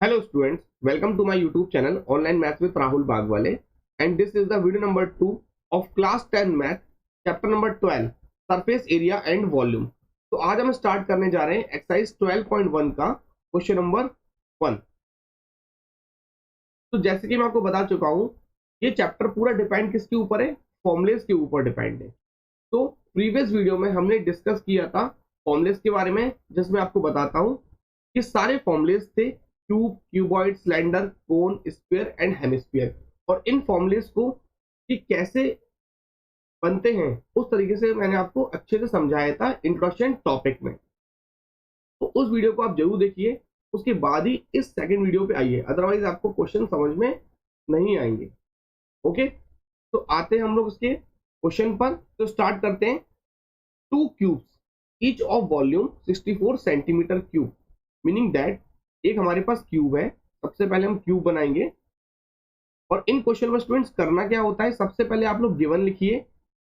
Hello students, welcome to my YouTube channel Online Maths with Rahul Bagwale, and this is the video number 2 of class 10 math chapter number 12 surface area and volume। तो आज हम start करने जा रहे हैं exercise 12.1 का question number 1। तो जैसे कि मैं आपको बता चुका हूं, ये चैप्टर पूरा डिपेंड किसके ऊपर है? फॉर्मुलेस के ऊपर डिपेंड है। तो प्रीवियस वीडियो में हमने डिस्कस किया था फॉर्मुलेस के बारे में, जिसमें आपको बताता हूं कि सारे फॉर्मुलेस थे cube, cuboid, cylinder, cone, sphere and hemisphere, और इन फॉर्मुलेस को कि कैसे बनते हैं उस तरीके से मैंने आपको अच्छे से समझाया था इंट्रोडक्शन टॉपिक में। तो उस वीडियो को आप जरूर देखिए, उसके बाद ही इस सेकंड वीडियो पे आइए, अदरवाइज आपको क्वेश्चन समझ में नहीं आएंगे। ओके, तो आते हैं हम लोग उसके क्वेश्चन पर। तो स्टार्ट करते हैं। To cubes each of volume 64 centimetre cube, meaning that एक हमारे पास क्यूब है। सबसे पहले हम क्यूब बनाएंगे, और इन क्वेश्चन में स्टूडेंट्स करना क्या होता है, सबसे पहले आप लोग गिवन लिखिए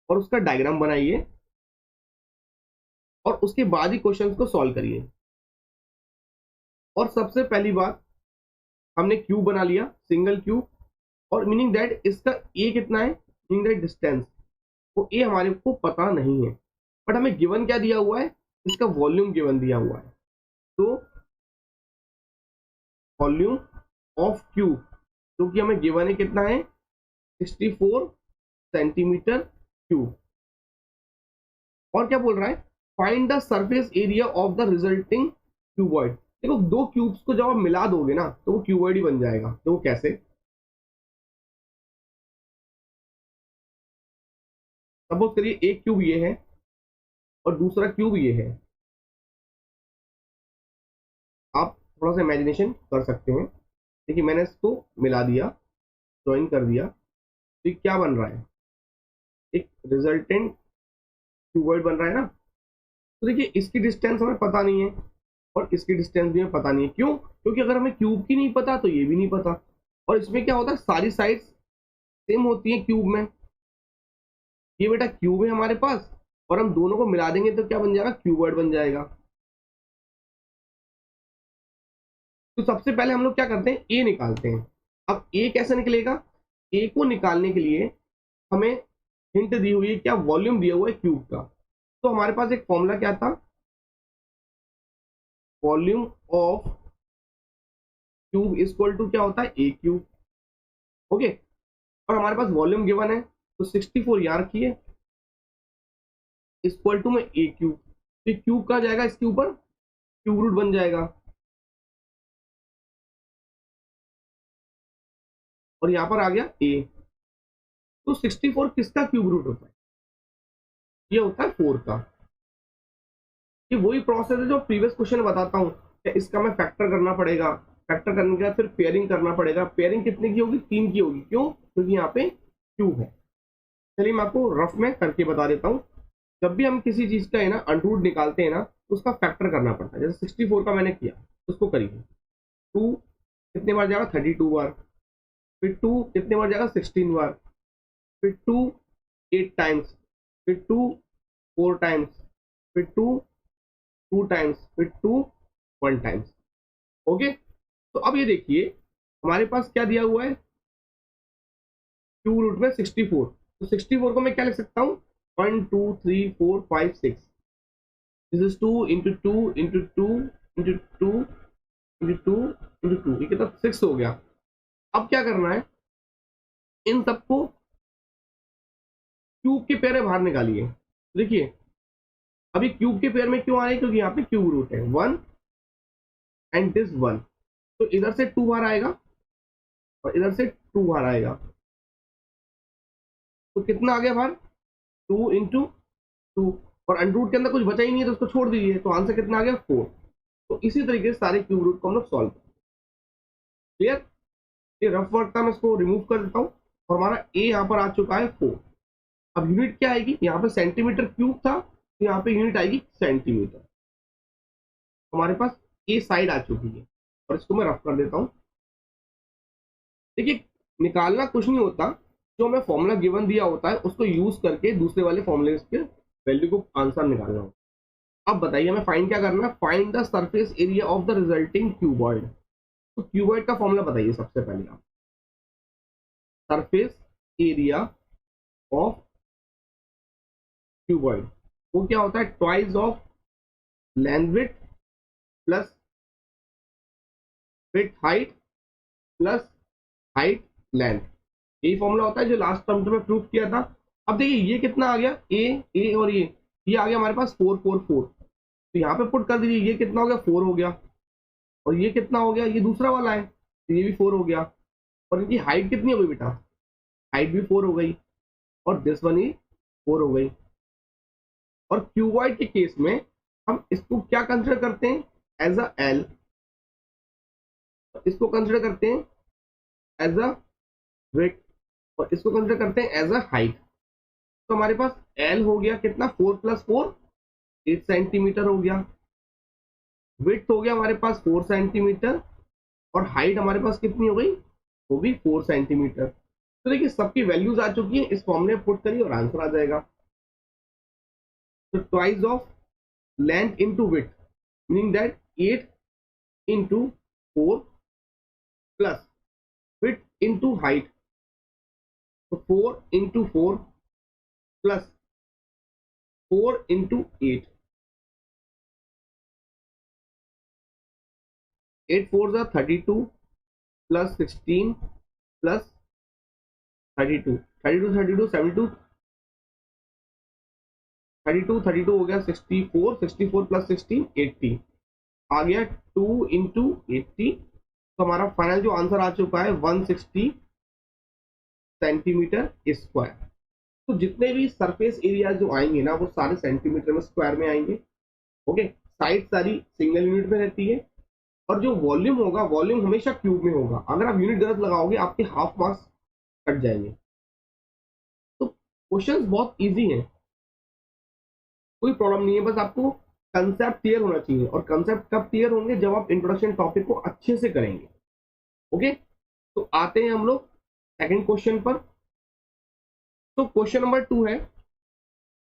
और उसका डायग्राम बनाइए, और उसके बाद ही क्वेश्चंस को सॉल्व करिए। और सबसे पहली बात, हमने क्यूब बना लिया, सिंगल क्यूब, और मीनिंग दैट इसका ए कितना है, मीनिंग दैट डिस्टेंस, वो ए हमारे को पता नहीं है, बट हमें गिवन क्या दिया हुआ है, इसका वॉल्यूम गिवन दिया हुआ है। तो वॉल्यूम ऑफ क्यूब जो कि हमें गिवन है कितना है, 64 सेंटीमीटर क्यूब। और क्या बोल रहा है, find the surface area of the resulting cuboid. देखो, दो क्यूब्स को जब आप मिला दोगे ना तो वो क्यूबॉइड ही बन जाएगा। तो वो कैसे? सपोज करिए एक क्यूब ये है और दूसरा क्यूब ये है। आप थोड़ा सा इमेजिनेशन कर सकते हैं। देखिए, मैंने इसको मिला दिया, ज्वाइन कर दिया, तो ये क्या बन रहा है, एक रिजल्टेंट क्यूबॉइड बन रहा है ना। तो देखिए, इसकी डिस्टेंस हमें पता नहीं है और इसकी डिस्टेंस भी हमें पता नहीं है। क्यों? क्योंकि अगर हमें क्यूब की नहीं पता तो ये भी नहीं पता। और इसमें क्या होता है, सारी साइड्स सेम होती है क्यूब में। ये बेटा क्यूब है हमारे पास, और हम दोनों को मिला देंगे तो क्या बन जाएगा, क्यूबॉइड बन जाएगा। तो सबसे पहले हम लोग क्या करते हैं, ए निकालते हैं। अब ए कैसे निकलेगा? ए को निकालने के लिए हमें हिंट दी हुई है, क्या वॉल्यूम दिया हुआ है क्यूब का। तो हमारे पास एक फॉर्मूला क्या था, volume of cube equal to क्या होता है, ए क्यूब। ओके, और हमारे पास वॉल्यूम गिवन है, तो 64 यहाँ रखिए, इक्वल टू में ए क्यूब। तो क्यूब का जाएगा इसके ऊपर, क्यूब रूट बन जाएगा, और यहाँ पर आ गया ए। तो 64 किसका क्यूब रूट होता है, ये होता है 4 का। ये वही प्रोसेस है जो प्रीवियस क्वेश्चन में बताता हूँ, इसका मैं फैक्टर करना पड़ेगा, फैक्टर करने के बाद फिर पेयरिंग करना पड़ेगा। पेयरिंग कितने की होगी, 3 की होगी। क्यों? क्योंकि यहाँ पे क्यूब है। चलिए मैं आपको रफ में करके बता देता हूँ। जब भी हम किसी चीज का है ना अंडरूट निकालते हैं ना, तो उसका फैक्टर करना पड़ता है। जैसे 64 का मैंने किया, उसको करिए। 2 कितने बार जाएगा, 32 बार। फिर 2 कितने बार जाएगा, 16 बार। फिर 2 8 टाइम्स। फिर 2 4 टाइम्स। फिर 2 2 टाइम्स। फिर 2 1 टाइम्स। ओके, तो अब ये देखिए हमारे पास क्या दिया हुआ है, क्यूब रूट में 64। तो 64 को मैं क्या लिख सकता हूँ, 1 2 3 4 5 6। This is 2 into 2 into 2 into 2 into 2 into 2, ये कितना, 6 हो गया। अब क्या करना है, इन सबको क्यूब के पेयर में बाहर निकालिए। देखिए, अभी क्यूब के पेयर में क्यों आ रहे हैं, क्योंकि यहाँ पे क्यूब रूट है 1 एंड दिस 1। तो इधर से 2 बार आएगा और इधर से 2 बार आएगा, तो कितना आ गया बाहर, 2 इंटू 2। और अंडरूट के अंदर कुछ बचा ही नहीं है तो उसको छोड़ दीजिए, तो आंसर कितना आ गया, 4। तो इसी तरीके से सारे क्यूब रूट को हम लोग सॉल्व करें। क्लियर? ये रफ वर्क था, मैं इसको रिमूव कर देता हूँ, और हमारा ए यहाँ पर आ चुका है 4। अब यूनिट क्या आएगी, यहाँ पे सेंटीमीटर क्यूब था, तो यहाँ पे यूनिट आएगी सेंटीमीटर। हमारे पास ए साइड आ चुकी है, और इसको मैं रफ कर देता हूँ। देखिए, निकालना कुछ नहीं होता, जो हमें फॉर्मूला गिवन दिया होता है उसको यूज करके दूसरे वाले फॉर्मूले के वैल्यू को आंसर निकालना होता। अब बताइए हमें फाइंड क्या करना है, find the surface area of the resulting cuboid. तो क्यूबॉइड का फॉर्मूला बताइए सबसे पहले आप। सरफेस एरिया ऑफ क्यूबॉइड वो क्या होता है, twice of length width plus width height plus height length, यही फॉर्मूला होता है जो लास्ट टर्म में प्रूव किया था। अब देखिए ये कितना आ गया, ए और ये आ गया हमारे पास 4 4 4, तो यहाँ पे पुट कर दीजिए, ये कितना हो गया 4 हो गया, और ये कितना हो गया, ये दूसरा वाला है तो ये भी 4 हो गया, और इनकी हाइट कितनी हो गई बेटा, हाइट भी 4 हो गई, और दिस वन ही 4 हो गई। और क्यूबॉइड के केस में हम इसको क्या कंसिडर करते हैं, एज अ एल, इसको कंसिडर करते हैं एज अ विड्थ, और इसको कंसिडर करते हैं एज अ हाइट। तो हमारे पास एल हो गया कितना, 4 + 4 8 सेंटीमीटर हो गया, विड्थ हो गया हमारे पास 4 सेंटीमीटर, और हाइट हमारे पास कितनी हो गई, वो भी 4 सेंटीमीटर। तो देखिए सबकी वैल्यूज आ चुकी है, इस फॉर्मूले में पुट करिए और आंसर आ जाएगा। तो twice of length into width, meaning that 8 into 4 plus width into height, तो 4 इंटू 4 प्लस 4 इंटू 8, 8 4 जा 32 प्लस 16 प्लस 32, 32 32 72, 32 32 हो गया 64, 64 प्लस 16 80, आ गया 2 इंटू 80। तो हमारा फाइनल जो आंसर आ चुका है 160 सेंटीमीटर स्क्वायर। तो जितने भी सरफेस एरिया जो आएंगे ना वो सारे सेंटीमीटर में स्क्वायर में आएंगे। ओके, साइड सारी सिंगल यूनिट में रहती है, और जो वॉल्यूम होगा वॉल्यूम हमेशा क्यूब में होगा, अगर आप यूनिट गलत लगाओगे आपके हाफ मार्क्स कट जाएंगे। तो क्वेश्चंस बहुत इजी हैं, कोई प्रॉब्लम नहीं है, बस आपको कंसेप्ट क्लियर होना चाहिए, और कंसेप्ट कब क्लियर होंगे, जब आप इंट्रोडक्शन टॉपिक को अच्छे से करेंगे। ओके, तो आते हैं हम लोग सेकंड क्वेश्चन पर। तो क्वेश्चन नंबर 2 है,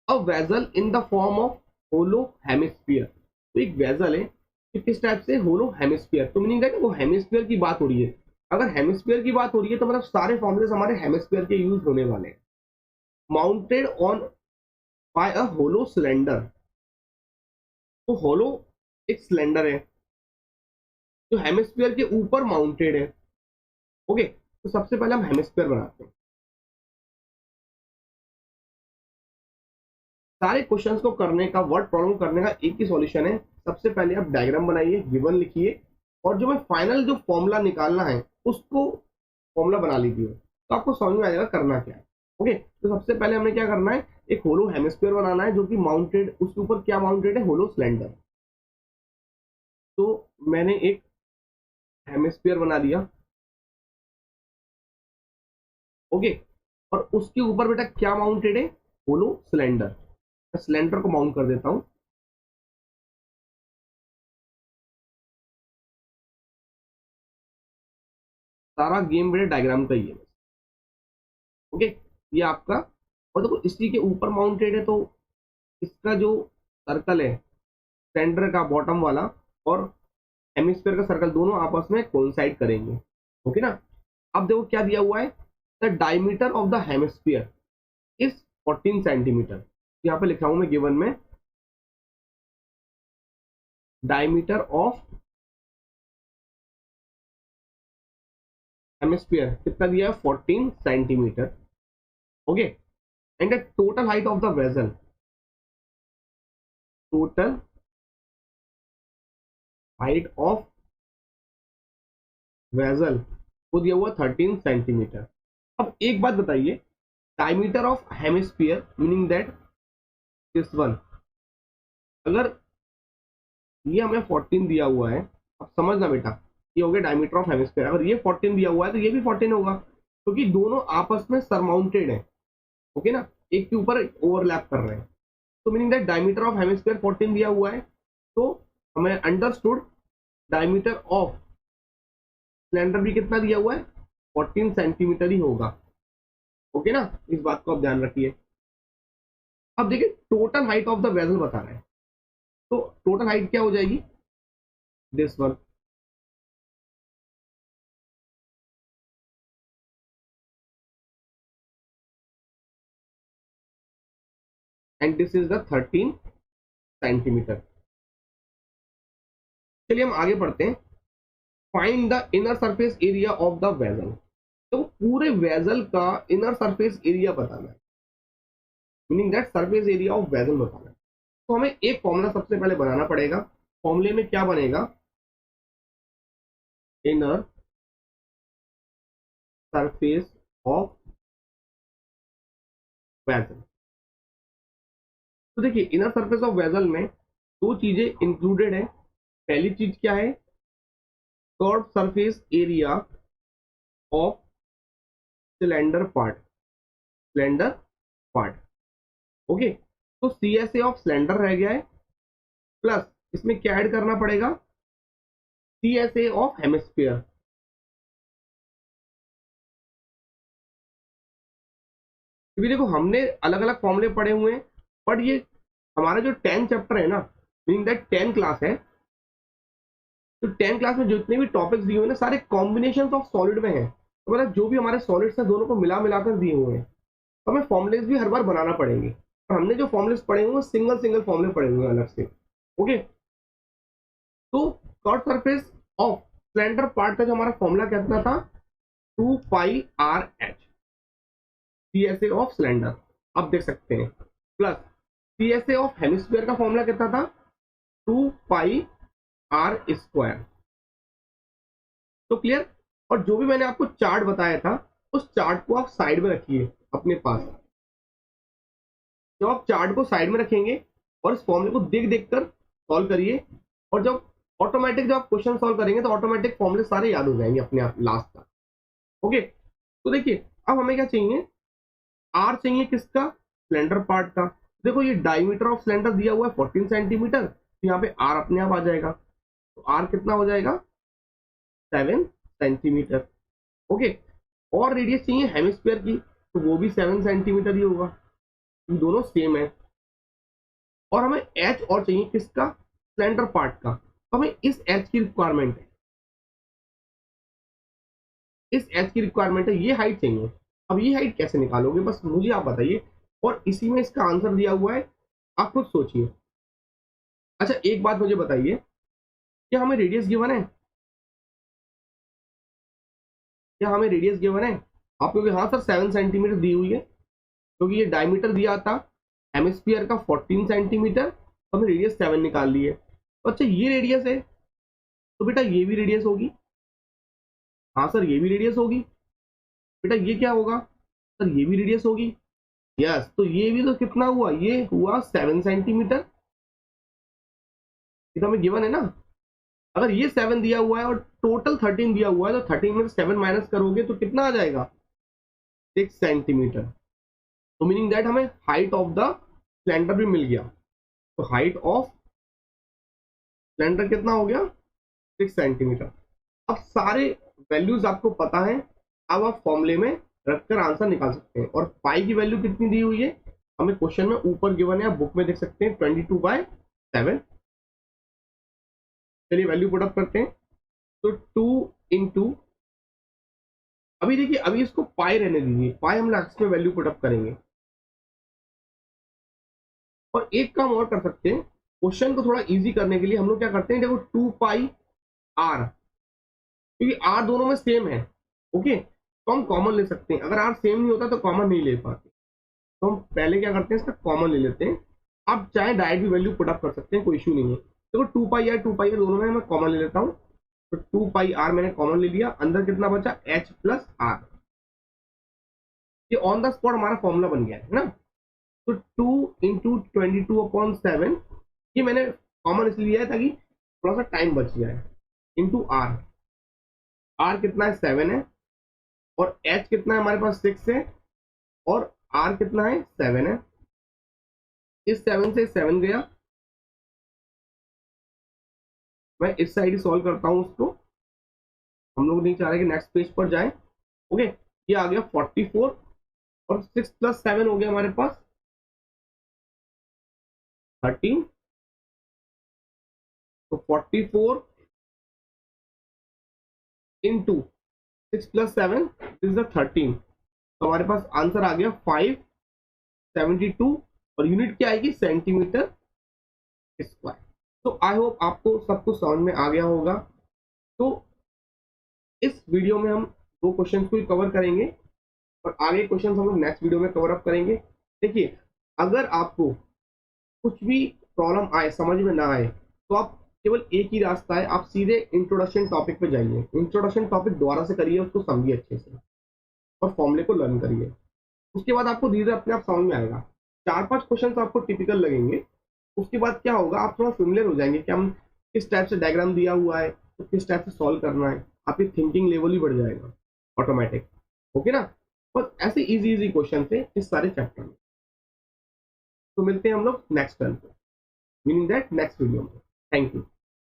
a vessel in the form of hollow hemisphere. तो एक वेसल है कि किस टाइप से, होलो हेमिस्फीयर, तो मीनिंग है कि वो हेमिस्फीयर की बात हो रही है। अगर हेमिस्फीयर की बात हो रही है तो मतलब सारे फॉर्मुलेस हमारे हेमिस्फीयर के यूज होने वाले हैं। Mounted on by a hollow cylinder, तो होलो एक सिलेंडर है जो हेमिस्फीयर के ऊपर माउंटेड है। ओके, तो सबसे पहले हम हेमिस्फीयर बनाते हैं। सारे क्वेश्चंस को करने का, वर्ड प्रॉब्लम करने का एक ही सॉल्यूशन है, सबसे पहले आप डायग्राम बनाइए, गिवन लिखिए, और जो मैं फाइनल जो फॉर्मूला निकालना है उसको फॉर्मूला बना लीजिए, तो आपको समझ में आ जाएगा करना क्या है। ओके, तो सबसे पहले हमें क्या करना है, एक होलो हेमिस्फीयर बनाना है जो कि माउंटेड, उसके ऊपर क्या माउंटेड है, होलो सिलेंडर। तो मैंने एक हेमिस्फीयर बना दिया। ओके, और उसके ऊपर बेटा क्या माउंटेड है, होलो सिलेंडर। मैं सिलेंडर को माउंट कर देता हूं। सारा गेम बेटा डायग्राम का ही है। ओके, ये आपका, और देखो इसी के ऊपर माउंटेड है, तो इसका जो सर्कल है सेंटर का बॉटम वाला, और हेमिस्फीयर का सर्कल दोनों आपस में कोइंसाइड करेंगे। ओके ना, अब देखो क्या दिया हुआ है, the diameter of the hemisphere is 14 centimetre. यहाँ पे लिखा हूं मैं गिवन में, डायमीटर ऑफ हेमिस्फीयर कितना दिया है, 14 centimetre. Okay, and the total height of the vessel, total height of vessel वो दिया हुआ 13 सेंटीमीटर। अब एक बात बताइए, diameter of hemisphere meaning that this one, अगर ये हमें 14 दिया हुआ है, अब समझना बेटा, ये हो गया डायमीटर ऑफ हेमिस्फीयर, अगर ये 14 दिया हुआ है तो ये भी 14 होगा, क्योंकि दोनों आपस में सरमाउंटेड है। ओके ना, एक के ऊपर ओवरलैप कर रहे हैं, तो meaning that diameter of hemisphere 14 दिया हुआ है, तो हमें अंडरस्टूड डायमीटर ऑफ सिलेंडर भी कितना दिया हुआ है, 14 सेंटीमीटर ही होगा। ओके ना, इस बात को आप ध्यान रखिए। अब देखिए total height of the vessel बता रहे हैं, तो टोटल हाइट क्या हो जाएगी, this one, and this is the 13 centimetre. चलिए हम आगे बढ़ते हैं। Find the inner surface area of the vessel. तो पूरे वेजल का इनर सरफेस एरिया बताना है, meaning that surface area of vessel बताना है। तो हमें एक फॉर्मूला सबसे पहले बनाना पड़ेगा। फॉर्मूले में क्या बनेगा, इनर सरफेस ऑफ वेजल। तो देखिए इनर सरफेस ऑफ वेजल में दो चीजें इंक्लूडेड है। पहली चीज क्या है, curve surface area of cylinder part, cylinder part. Okay, तो C S A of cylinder रह गया है, प्लस इसमें क्या ऐड करना पड़ेगा, C S A of hemisphere. क्योंकि देखो हमने अलग अलग फॉर्मूले पढ़े हुए हैं, बट ये हमारा जो 10 चैप्टर है ना, मीनिंग दैट 10 क्लास है, तो 10 क्लास में जितने भी टॉपिक्स दिए हुए हैं सारे कॉम्बिनेशन ऑफ सॉलिड में है। तो मतलब जो भी हमारे सॉलिड्स है दोनों को मिला मिलाकर दिए हुए हैं, तो हमें फॉर्मुलेस भी हर बार बनाना पड़ेंगे। और हमने जो फॉर्मुलेस पढ़े हुए हैं सिंगल सिंगल फॉर्मुले पढ़े हुए हैं अलग से। ओके, तो curve surface of cylinder part का जो हमारा फॉर्मूला कितना था, 2 pi R H, C S A of cylinder, आप देख सकते हैं, plus C S A of hemisphere का फॉर्मूला कितना था, 2 पाई आर स्क्वायर। तो क्लियर। और जो भी मैंने आपको चार्ट बताया था उस चार्ट को आप साइड में रखिए अपने पास। जब आप चार्ट को साइड में रखेंगे और इस फॉर्मूले को देख देख कर सॉल्व करिए, और जब ऑटोमेटिक जब आप क्वेश्चन सॉल्व करेंगे तो ऑटोमेटिक फॉर्मूले सारे याद हो जाएंगे अपने आप लास्ट तक। ओके, तो देखिए अब हमें क्या चाहिए, आर चाहिए किसका, सिलेंडर पार्ट का। देखो ये डायमीटर ऑफ सिलेंडर दिया हुआ है 14 सेंटीमीटर, तो यहाँ पे आर अपने आप आ जाएगा। तो आर कितना हो जाएगा, 7 सेंटीमीटर। ओके, और रेडियस चाहिए हेमिस्फीयर की, तो वो भी 7 सेंटीमीटर ही होगा, दोनों सेम है। और हमें एच और चाहिए किसका, सिलेंडर पार्ट का। तो हमें इस एच की रिक्वायरमेंट है, इस एच की रिक्वायरमेंट है, ये हाइट चाहिए। अब ये हाइट कैसे निकालोगे, बस मुझे आप बताइए, और इसी में इसका आंसर दिया हुआ है, आप खुद सोचिए। अच्छा एक बात मुझे बताइए, क्या हमें रेडियस गिवन है, क्या हमें रेडियस गिवन है आपको, कि हाँ सर 7 सेंटीमीटर दी हुई है, क्योंकि ये डायमीटर दिया था हेमिस्फीयर का 14 सेंटीमीटर, तो हमने रेडियस 7 निकाल ली है। तो अच्छा ये रेडियस है, तो बेटा ये भी रेडियस होगी, हाँ सर ये भी रेडियस होगी। बेटा ये क्या होगा, सर ये भी रेडियस होगी। यस, तो ये भी तो कितना हुआ, ये हुआ 7 सेंटीमीटर, ये तो हमें गिवन है ना। अगर ये 7 दिया हुआ है और टोटल 13 दिया हुआ है, तो 13 में 7 माइनस करोगे तो कितना आ जाएगा, 6 सेंटीमीटर। तो मीनिंग दैट हमें हाइट ऑफ द सिलेंडर भी मिल गया। तो हाइट ऑफ सिलेंडर कितना हो गया, 6 सेंटीमीटर। अब सारे वैल्यूज आपको पता है, अब आप फॉर्मूले में रखकर आंसर निकाल सकते हैं। और पाई की वैल्यू कितनी दी हुई है, हमें क्वेश्चन में ऊपर गिवन है, आप बुक में देख सकते हैं, 22/7। चलिए वैल्यू पुट अप करते हैं। तो 2 इंटू, अभी देखिए अभी इसको पाई रहने दीजिए, पाई हम लास्ट में वैल्यू पुट अप करेंगे। और एक काम और कर सकते हैं, क्वेश्चन को थोड़ा इजी करने के लिए हम लोग क्या करते हैं, देखो 2 पाई आर, क्योंकि आर दोनों में सेम है, ओके, तो हम कॉमन ले सकते हैं। अगर आर सेम नहीं होता तो कॉमन नहीं ले पाते, तो हम पहले क्या करते हैं, इसका कॉमन ले लेते हैं। आप चाहे डायरेक्ट भी वैल्यू पुट अप कर सकते हैं, कोई इशू नहीं है। देखो 2 पाई आर दोनों में मैं कॉमन ले लेता हूँ। तो 2 पाई आर मैंने कॉमन ले लिया, अंदर कितना बचा, एच प्लस आर। ये ऑन द स्पॉट हमारा फॉर्मूला बन गया है ना। तो 2 इंटू 22/7, ये मैंने कॉमन इसलिए लिया है ताकि थोड़ा सा टाइम बच जाए, इंटू आर। आर कितना है, 7 है, और एच कितना है हमारे पास, 6 है, और आर कितना है, 7 है। इस 7 से 7 गया, मैं इस साइड ही सॉल्व करता हूं उसको, हम लोग नहीं चाह रहे कि नेक्स्ट पेज पर जाए। ओके, ये आ गया 44, और 6 प्लस 7 हो गया हमारे पास 13। तो 44 इंटू 6 प्लस 7 इज द 13। तो हमारे पास आंसर आ गया 572 और यूनिट क्या आएगी, सेंटीमीटर स्क्वायर। तो आई होप आपको सब कुछ समझ में आ गया होगा। तो इस वीडियो में हम 2 क्वेश्चन को ही कवर करेंगे और आगे क्वेश्चन हम लोग नेक्स्ट वीडियो में कवर अप करेंगे। देखिए, अगर आपको कुछ भी प्रॉब्लम आए, समझ में ना आए, तो आप केवल एक ही रास्ता है, आप सीधे इंट्रोडक्शन टॉपिक पे जाइए, इंट्रोडक्शन टॉपिक दोबारा से करिए, उसको समझिए अच्छे से और फॉर्मूले को लर्न करिए। उसके बाद आपको धीरे अपने आप समझ में आएगा। 4-5 क्वेश्चन आपको टिपिकल लगेंगे, उसके बाद क्या होगा, आप थोड़ा फेमिलियर हो जाएंगे कि हम किस टाइप से डायग्राम दिया हुआ है तो किस टाइप से सॉल्व करना है, आपकी थिंकिंग लेवल ही बढ़ जाएगा ऑटोमेटिक। ओके ना। बस ऐसे इजी इजी क्वेश्चन थे इस सारे चैप्टर में। तो मिलते हैं हम लोग नेक्स्ट टर्न पे, मीनिंग दैट नेक्स्ट वीडियो में। Thank you.